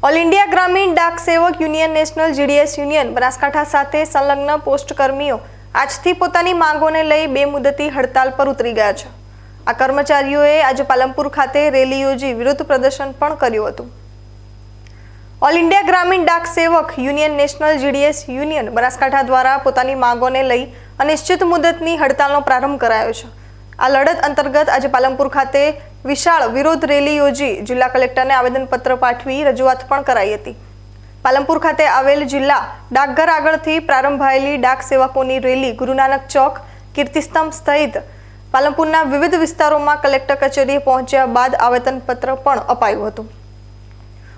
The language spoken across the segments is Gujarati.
ઓલ ઇન્ડિયા ગ્રામીણ ડાક સેવક union national GDS union Banaskantha સાથે સંલગ્ન પોસ્ટ કર્મીઓ આજથી પોતાની માંગોને લઈ બેમુદતી હડતાલ પર ઉતરી ગયા છે। આ કર્મચારીઓએ આજે પાલનપુર ખાતે રેલી યોજી વિરોધ પ્રદર્શન પણ કર્યું હતું। ઓલ ઇન્ડિયા ગ્રામીણ ડાક સેવક union national GDS union Banaskantha દ્વારા પોતાની માંગોને લઈ અનિશ્ચિત મુદતની હડતાલનો પ્રારંભ કરાયો છે। આ લડત અંતર્ગત આજે પાલનપુર ખાતે વિશાળ વિરોધ રેલી યોજી જિલ્લા કલેક્ટરને આવેદનપત્ર પાઠવી રજૂઆત પણ કરાઈ હતી। પાલનપુર ખાતે આવેલ જિલ્લા ડાકઘર આગળથી પ્રારંભાયેલી ડાક સેવકોની રેલી ગુરુનાનક ચોક, કીર્તિસ્તંભ સહિત પાલનપુરના વિવિધ વિસ્તારોમાં કલેક્ટર કચેરીએ પહોંચ્યા બાદ આવેદનપત્ર પણ અપાયું હતું।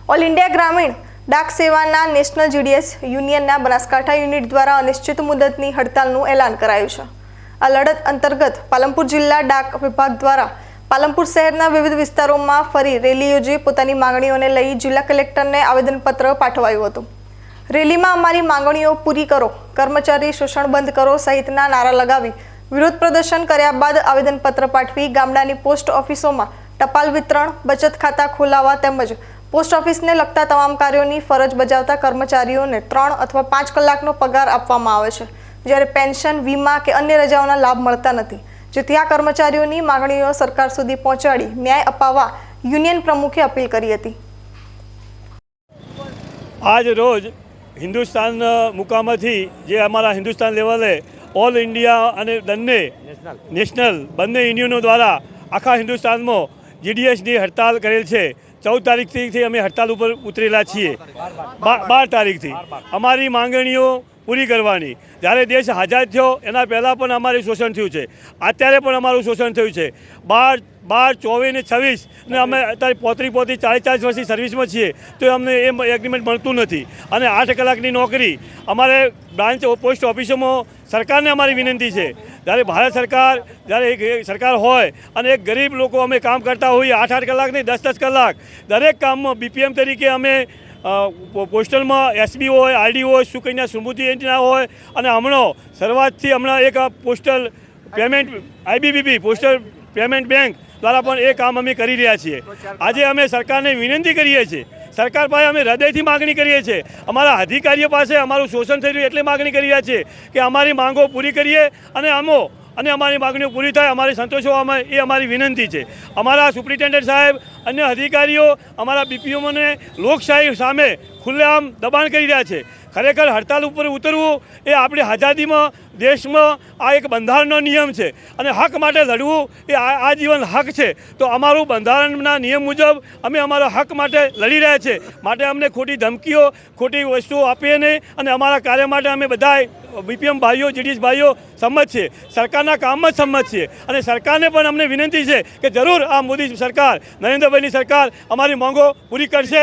ઓલ ઇન્ડિયા ગ્રામીણ ડાક સેવાના નેશનલ જીડીએસ યુનિયનના બનાસકાંઠા યુનિટ દ્વારા અનિશ્ચિત મુદતની હડતાલનું એલાન કરાયું છે। આ લડત અંતર્ગત પાલનપુર જિલ્લા ડાક વિભાગ દ્વારા પાલનપુર શહેરના વિવિધ વિસ્તારોમાં ફરી રેલી યોજી પોતાની માંગણીઓને લઈ જિલ્લા કલેક્ટરને આવેદનપત્ર પાઠવાયું હતું। રેલીમાં અમારી માંગણીઓ પૂરી કરો, કર્મચારી શોષણ બંધ કરો સહિતના નારા લગાવી વિરોધ પ્રદર્શન કર્યા બાદ આવેદનપત્ર પાઠવી ગામડાની પોસ્ટ ઓફિસોમાં ટપાલ વિતરણ, બચત ખાતા ખોલાવવા તેમજ પોસ્ટ ઓફિસને લગતા તમામ કાર્યોની ફરજ બજાવતા કર્મચારીઓને 3 અથવા 5 કલાકનો પગાર આપવામાં આવે છે, જ્યારે પેન્શન, વીમા કે અન્ય રજાઓના લાભ મળતા નથી। જેથી આ કર્મચારીઓની માંગણીઓ સરકાર સુધી પહોંચાડી ન્યાય અપાવવા યુનિયન પ્રમુખે અપીલ કરી હતી। આજ રોજ હિન્દુસ્તાન મુકામથી જે અમારા હિન્દુસ્તાન લેવલે ઓલ ઇન્ડિયા અને નેશનલ બંને યુનિયનો દ્વારા આખા હિન્દુસ્તાનમાં જીડીએસની હડતાલ કરેલ છે। 14 તારીખથી અમે હડતાલ ઉપર ઉતરેલા છીએ। 12 તારીખથી અમારી માંગણીઓ પૂરી કરવાની। જ્યારે દેશ આઝાદ થયો એના પહેલાં પણ અમારું શોષણ થયું છે, અત્યારે પણ અમારું શોષણ થયું છે। 12, 24 ને 26 ને અમે અત્યારે 40 વર્ષથી સર્વિસમાં છીએ તો અમને એ એગ્રીમેન્ટ મળતું નથી। અને 8 કલાકની નોકરી અમારે બ્રાન્ચ પોસ્ટ ઓફિસોમાં સરકારને અમારી વિનંતી છે, જ્યારે ભારત સરકાર જ્યારે સરકાર હોય અને એક ગરીબ લોકો અમે કામ કરતા હોઈએ 8 કલાક નહીં 10 કલાક દરેક કામમાં બીપીએમ તરીકે અમે પોસ્ટલમાં એસબી હોય, આરડી હોય, સુકન્યા સમૃદ્ધિ યોજના હોય અને હમણાં એક postal payment IBBP postal payment bank દ્વારા પણ એ કામ અમે કરી રહ્યા છીએ। આજે અમે સરકારને વિનંતી કરીએ છીએ, સરકાર પાસે અમે હૃદયથી માગણી કરીએ છીએ, અમારા અધિકારીઓ પાસે અમારું શોષણ થઈ રહ્યું એટલે માગણી કરી રહ્યા છીએ કે અમારી માંગો પૂરી કરીએ અને અમારી માગણીઓ પૂરી થાય, અમારી સંતોષવામાં એ અમારી વિનંતી છે। અમારા સુપ્રિન્ટેન્ડન્ટ સાહેબ, અન્ય અધિકારીઓ અમારા બીપીઓને લોકશાહી સામે ખુલ્લેઆમ દબાણ કરી રહ્યા છે। ખરેખર હડતાલ ઉપર ઉતરવું એ આપણી આઝાદીમાં દેશમાં આ એક બંધારણનો નિયમ છે અને હક માટે લડવું એ આજીવન હક છે। તો અમારું બંધારણના નિયમ મુજબ અમે અમારા હક માટે લડી રહ્યા છીએ, માટે અમને ખોટી ધમકીઓ, ખોટી વસ્તુઓ આપીએ નહીં અને અમારા કાર્ય માટે અમે બધાય બીપીએમ ભાઈઓ, જીડીએસ ભાઈઓ સંમત છે, સરકારના કામમાં જ સંમત છે અને સરકારને પણ અમને વિનંતી છે કે જરૂર આ મોદી સરકાર, નરેન્દ્રભાઈની સરકાર અમારી માંગો પૂરી કરશે।